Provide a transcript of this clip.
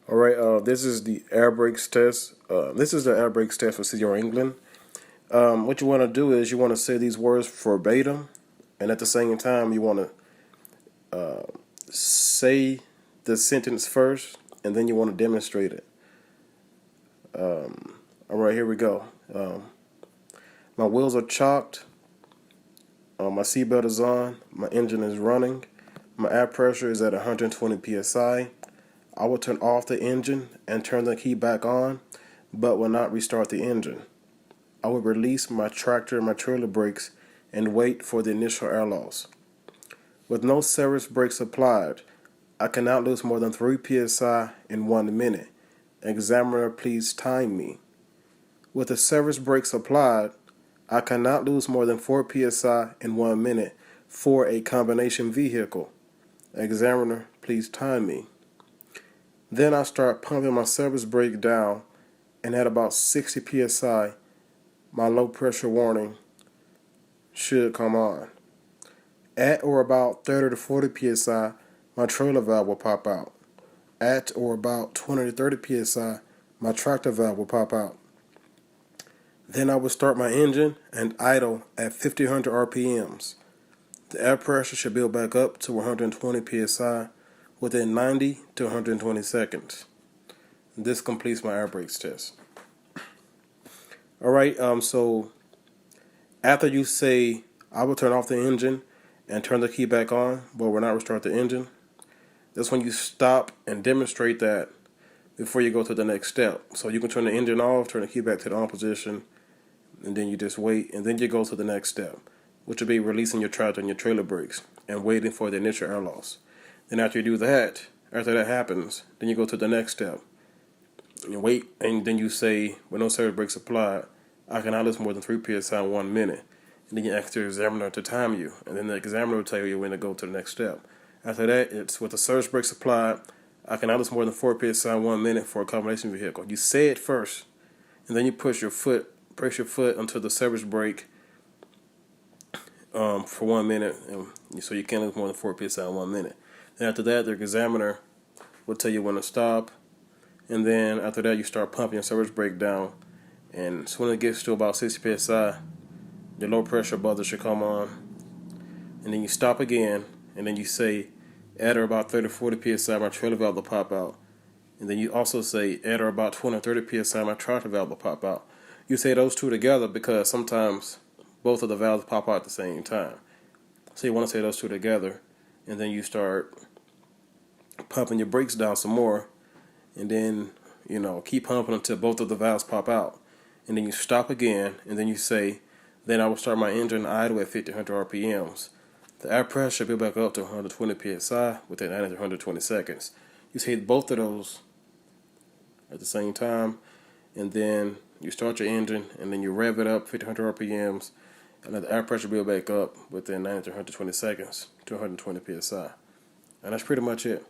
All right, this is the air brakes test. This is the air brakes test for CDL England. What you want to do is you want to say these words verbatim, and at the same time you want to say the sentence first, and then you want to demonstrate it. All right, here we go. My wheels are chalked. My seatbelt is on. My engine is running. My air pressure is at 120 psi. I will turn off the engine and turn the key back on, but will not restart the engine. I will release my tractor and my trailer brakes and wait for the initial air loss. With no service brakes applied, I cannot lose more than 3 psi in 1 minute. Examiner, please time me. With the service brakes applied, I cannot lose more than 4 psi in 1 minute for a combination vehicle. Examiner, please time me. Then I start pumping my service brake down, and at about 60 psi, my low pressure warning should come on. At or about 30 to 40 psi, my trailer valve will pop out. At or about 20 to 30 psi, my tractor valve will pop out. Then I will start my engine and idle at 1500 RPMs. The air pressure should build back up to 120 psi within 90 to 120 seconds. This completes my air brakes test. Alright, so after you say, I will turn off the engine and turn the key back on, but will not restart the engine, that's when you stop and demonstrate that before you go to the next step. So you can turn the engine off, turn the key back to the on position, and then you just wait, and then you go to the next step, which will be releasing your tractor and your trailer brakes and waiting for the initial air loss. Then after you do that, after that happens, then you go to the next step. You wait, and then you say, with no service brakes applied, I cannot lose more than 3 psi in 1 minute. And then you ask the examiner to time you, and then the examiner will tell you when to go to the next step. After that, it's with the service brakes applied, I cannot lose more than 4 psi in 1 minute for a combination vehicle. You say it first, and then you press your foot onto the service brake for 1 minute, and so you can't lose more than 4 psi in 1 minute. And after that, the examiner will tell you when to stop, and then after that, you start pumping your service brake down, and so when it gets to about 60 psi, your low pressure buzzer should come on, and then you stop again, and then you say, at or about 30 to 40 psi, my trailer valve will pop out, and then you also say, at or about 20 to 30 psi, my tractor valve will pop out. You say those two together because sometimes both of the valves pop out at the same time. So you want to say those two together, and then you start pumping your brakes down some more, and then keep pumping until both of the valves pop out, and then you stop again, and then you say, then I will start my engine idle at 1500 RPMs. The air pressure should build back up to 120 psi within 90 to 120 seconds. You say both of those at the same time, and then you start your engine, and then you rev it up 1500 RPMs, and let the air pressure build back up within 90 to 120 seconds to 120 psi. And that's pretty much it.